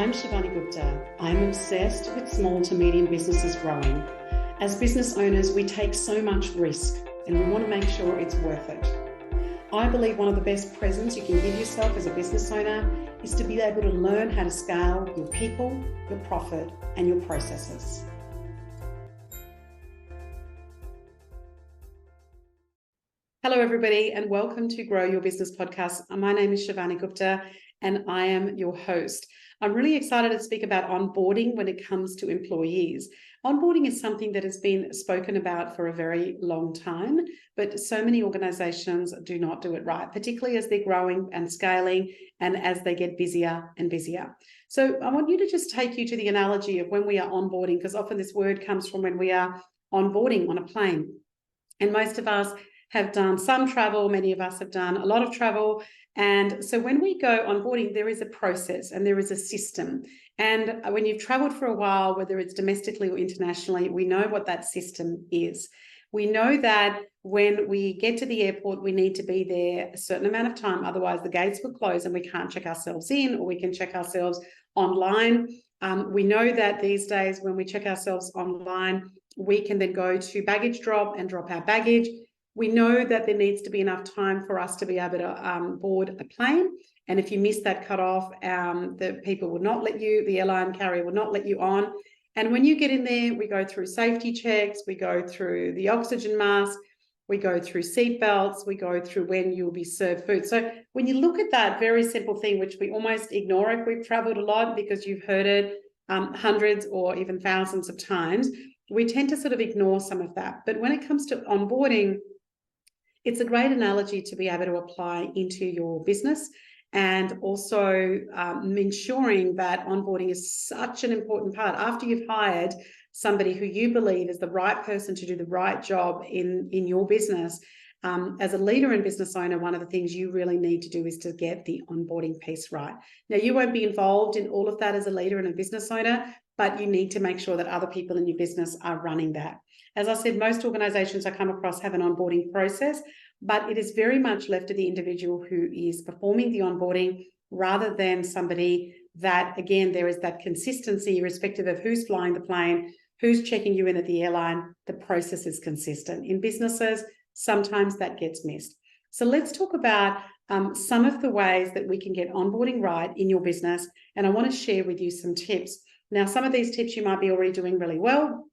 I'm Shivani Gupta. I'm obsessed with small to medium businesses growing. As business owners, we take so much risk and we want to make sure it's worth it. I believe one of the best presents you can give yourself as a business owner is to be able to learn how to scale your people, your profit, and your processes. Hello, everybody, and welcome to Grow Your Business Podcast. My name is Shivani Gupta, and I am your host. I'm really excited to speak about onboarding when it comes to employees. Onboarding is something that has been spoken about for a very long time, but so many organizations do not do it right, particularly as they're growing and scaling and as they get busier and busier. So I want you to just take you to the analogy of when we are onboarding, because often this word comes from when we are onboarding on a plane. And most of us have done some travel, many of us have done a lot of travel. And so when we go onboarding, there is a process and there is a system. And when you've traveled for a while, whether it's domestically or internationally, we know what that system is. We know that when we get to the airport, we need to be there a certain amount of time. Otherwise, the gates will close and we can't check ourselves in, or we can check ourselves online. We know that these days when we check ourselves online, we can then go to baggage drop and drop our baggage. We know that there needs to be enough time for us to be able to board a plane. And if you miss that cutoff, the people will not let you, the airline carrier will not let you on. And when you get in there, we go through safety checks, we go through the oxygen mask, we go through seat belts, we go through when you'll be served food. So when you look at that very simple thing, which we almost ignore if we've traveled a lot because you've heard it hundreds or even thousands of times, we tend to sort of ignore some of that. But when it comes to onboarding, it's a great analogy to be able to apply into your business, and also ensuring that onboarding is such an important part. After you've hired somebody who you believe is the right person to do the right job in your business, as a leader and business owner, one of the things you really need to do is to get the onboarding piece right. Now, you won't be involved in all of that as a leader and a business owner, but you need to make sure that other people in your business are running that. As I said, most organizations I come across have an onboarding process, but it is very much left to the individual who is performing the onboarding rather than somebody that, again, there is that consistency irrespective of who's flying the plane, who's checking you in at the airline. The process is consistent. In businesses, sometimes that gets missed. So let's talk about some of the ways that we can get onboarding right in your business. And I want to share with you some tips. Now, some of these tips you might be already doing really well.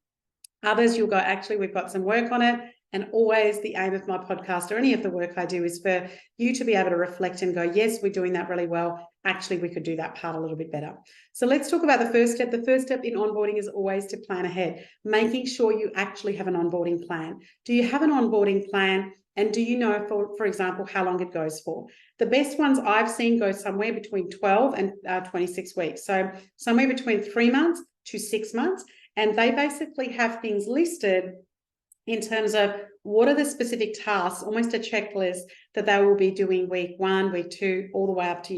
Others you'll go, actually, we've got some work on it. And always the aim of my podcast or any of the work I do is for you to be able to reflect and go, yes, we're doing that really well. Actually, we could do that part a little bit better. So let's talk about the first step. The first step in onboarding is always to plan ahead, making sure you actually have an onboarding plan. Do you have an onboarding plan? And do you know, for example, how long it goes for? The best ones I've seen go somewhere between 12 and 26 weeks. So somewhere between 3 months to 6 months. And they basically have things listed in terms of what are the specific tasks, almost a checklist that they will be doing week 1, week 2, all the way up to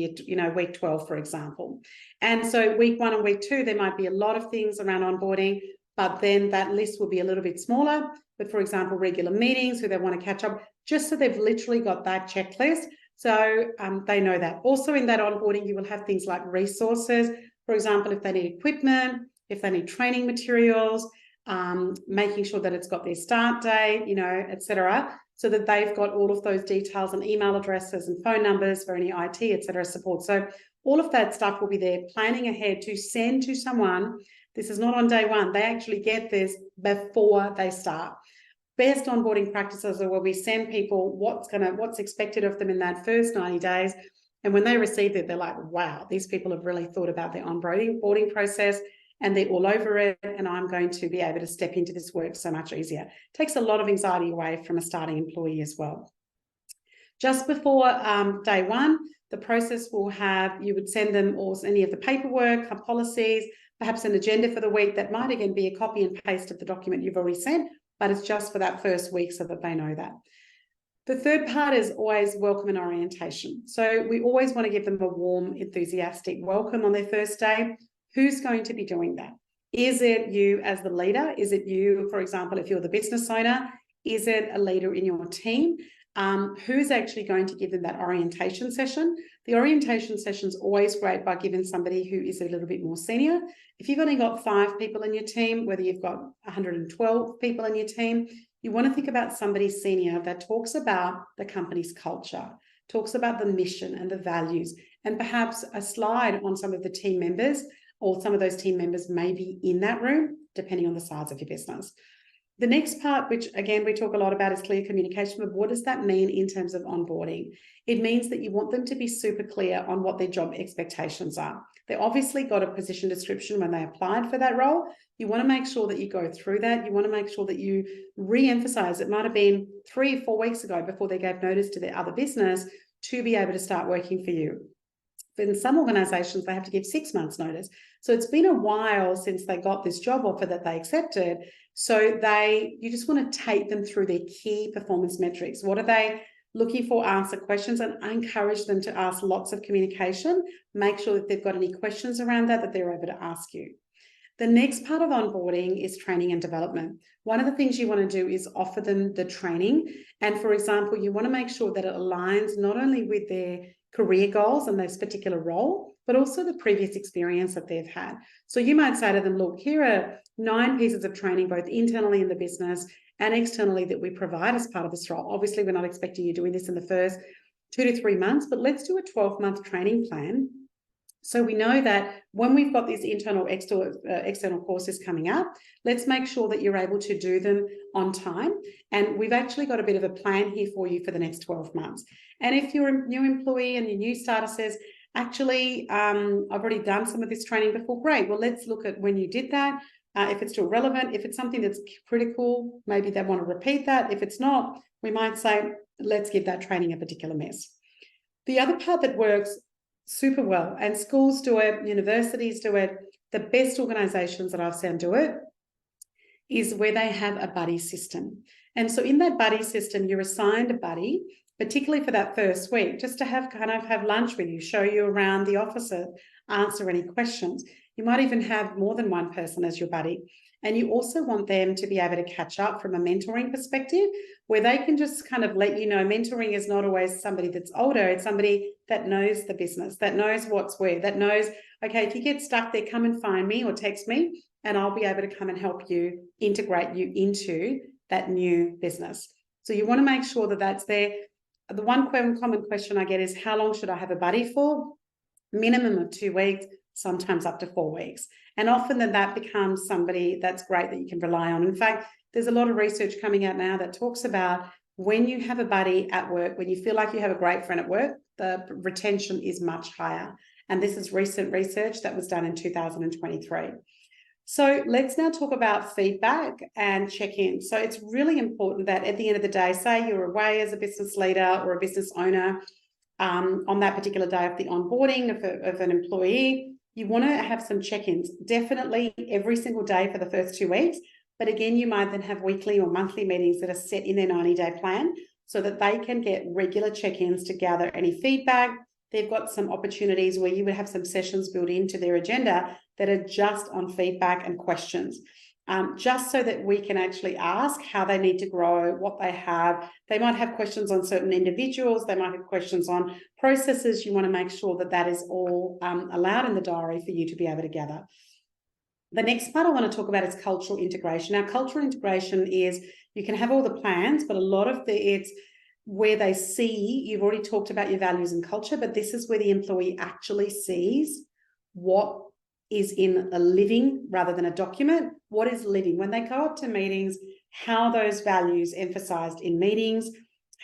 week 12, for example. And so week 1 and week 2, there might be a lot of things around onboarding, but then that list will be a little bit smaller. But for example, regular meetings, who they want to catch up, just so they've literally got that checklist. So they know that. Also in that onboarding, you will have things like resources. For example, if they need equipment, if they need training materials, making sure that it's got their start date, etc., so that they've got all of those details and email addresses and phone numbers for any IT, etc. support. So all of that stuff will be there, planning ahead to send to someone. This is not on day one. They actually get this before they start. Best onboarding practices are where we send people what's expected of them in that first 90 days. And when they receive it, they're like, wow, these people have really thought about their onboarding process, and they're all over it, and I'm going to be able to step into this work so much easier. It takes a lot of anxiety away from a starting employee as well. Just before day one, the process will have, you would send them all any of the paperwork, policies, perhaps an agenda for the week. That might again be a copy and paste of the document you've already sent, but it's just for that first week so that they know that. The third part is always welcome and orientation. So we always want to give them a warm, enthusiastic welcome on their first day. Who's going to be doing that? Is it you as the leader? Is it you, for example, if you're the business owner? Is it a leader in your team? who's actually going to give them that orientation session. The orientation session is always great by giving somebody who is a little bit more senior. If you've only got 5 people in your team, whether you've got 112 people in your team, you want to think about somebody senior that talks about the company's culture, talks about the mission and the values, and perhaps a slide on some of the team members, or some of those team members may be in that room, depending on the size of your business. The next part, which again we talk a lot about, is clear communication. But what does that mean in terms of onboarding? It means that you want them to be super clear on what their job expectations are. They obviously got a position description when they applied for that role. You want to make sure that you go through that. You want to make sure that you re-emphasize. It might have been 3 or 4 weeks ago before they gave notice to their other business to be able to start working for you. In some organizations, they have to give 6 months notice. So it's been a while since they got this job offer that they accepted. So you just want to take them through their key performance metrics. What are they looking for? Answer questions, and I encourage them to ask lots of communication. Make sure that they've got any questions around that they're able to ask you. The next part of onboarding is training and development. One of the things you want to do is offer them the training. And for example, you want to make sure that it aligns not only with their career goals and this particular role, but also the previous experience that they've had. So you might say to them, look, here are 9 pieces of training, both internally in the business and externally, that we provide as part of this role. Obviously, we're not expecting you doing this in the first 2 to 3 months, but let's do a 12-month training plan. So we know that when we've got these internal, external courses coming up, let's make sure that you're able to do them on time. And we've actually got a bit of a plan here for you for the next 12 months. And if you're a new employee and your new starter says, actually, I've already done some of this training before, great. Well, let's look at when you did that. If it's still relevant, if it's something that's critical, maybe they want to repeat that. If it's not, we might say, let's give that training a particular miss. The other part that works super well, and schools do it, universities do it, the best organizations that I've seen do it, is where they have a buddy system. And so in that buddy system, you're assigned a buddy, particularly for that first week, just to have lunch with you, show you around the office, answer any questions. You might even have more than one person as your buddy. And you also want them to be able to catch up from a mentoring perspective, where they can just kind of let you know, mentoring is not always somebody that's older. It's somebody that knows the business, that knows what's where, that knows, okay, if you get stuck there, come and find me or text me, and I'll be able to come and help you, integrate you into that new business. So you want to make sure that that's there. The one common question I get is, how long should I have a buddy for? Minimum of 2 weeks, sometimes up to 4 weeks. And often that becomes somebody that's great that you can rely on. In fact, there's a lot of research coming out now that talks about when you have a buddy at work, when you feel like you have a great friend at work, the retention is much higher. And this is recent research that was done in 2023. So let's now talk about feedback and check-in. So it's really important that at the end of the day, say you're away as a business leader or a business owner on that particular day of the onboarding of an employee, you want to have some check-ins, definitely every single day for the first 2 weeks. But again, you might then have weekly or monthly meetings that are set in their 90-day plan so that they can get regular check-ins to gather any feedback. They've got some opportunities where you would have some sessions built into their agenda that are just on feedback and questions, just so that we can actually ask how they need to grow, what they have. They might have questions on certain individuals. They might have questions on processes. You want to make sure that that is all allowed in the diary for you to be able to gather. The next part I want to talk about is cultural integration. Now, cultural integration is, you can have all the plans, but a lot of it's where they see, you've already talked about your values and culture, but this is where the employee actually sees what is in a living rather than a document. What is living? When they go up to meetings, how those values emphasized in meetings,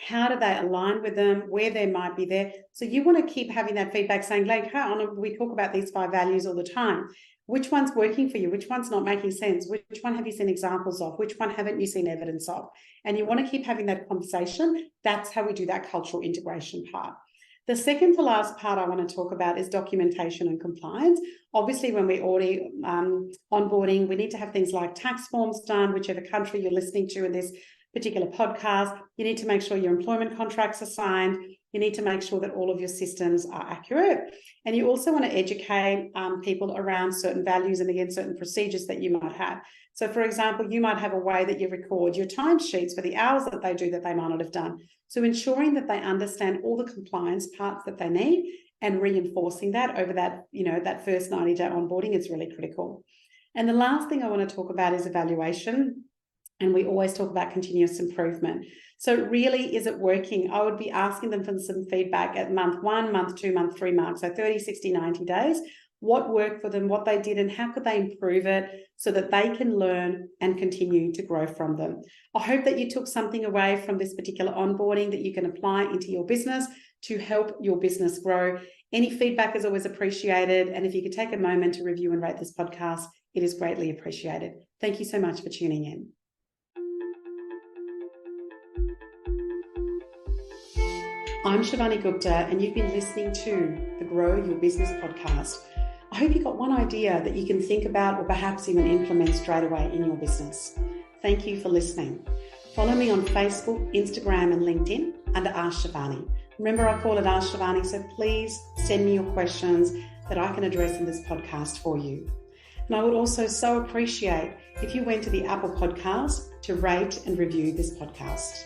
how do they align with them, where they might be there. So you want to keep having that feedback saying, like, we talk about these 5 values all the time. Which one's working for you? Which one's not making sense? Which one have you seen examples of? Which one haven't you seen evidence of? And you want to keep having that conversation. That's how we do that cultural integration part. The second to last part I want to talk about is documentation and compliance. Obviously, when we're already onboarding, we need to have things like tax forms done, whichever country you're listening to in this particular podcast. You need to make sure your employment contracts are signed. You need to make sure that all of your systems are accurate. And you also want to educate people around certain values and, again, certain procedures that you might have. So, for example, you might have a way that you record your timesheets for the hours that they do that they might not have done. So ensuring that they understand all the compliance parts that they need and reinforcing that over that, that first 90-day onboarding is really critical. And the last thing I want to talk about is evaluation. And we always talk about continuous improvement. So really, is it working? I would be asking them for some feedback at month 1, month 2, month 3 marks. So 30, 60, 90 days. What worked for them, what they did, and how could they improve it so that they can learn and continue to grow from them. I hope that you took something away from this particular onboarding that you can apply into your business to help your business grow. Any feedback is always appreciated. And if you could take a moment to review and rate this podcast, it is greatly appreciated. Thank you so much for tuning in. I'm Shivani Gupta, and you've been listening to the Grow Your Business podcast. I hope you got one idea that you can think about or perhaps even implement straight away in your business. Thank you for listening. Follow me on Facebook, Instagram, and LinkedIn under Ask Shivani. Remember, I call it Ask Shivani, so please send me your questions that I can address in this podcast for you. And I would also so appreciate if you went to the Apple Podcast to rate and review this podcast.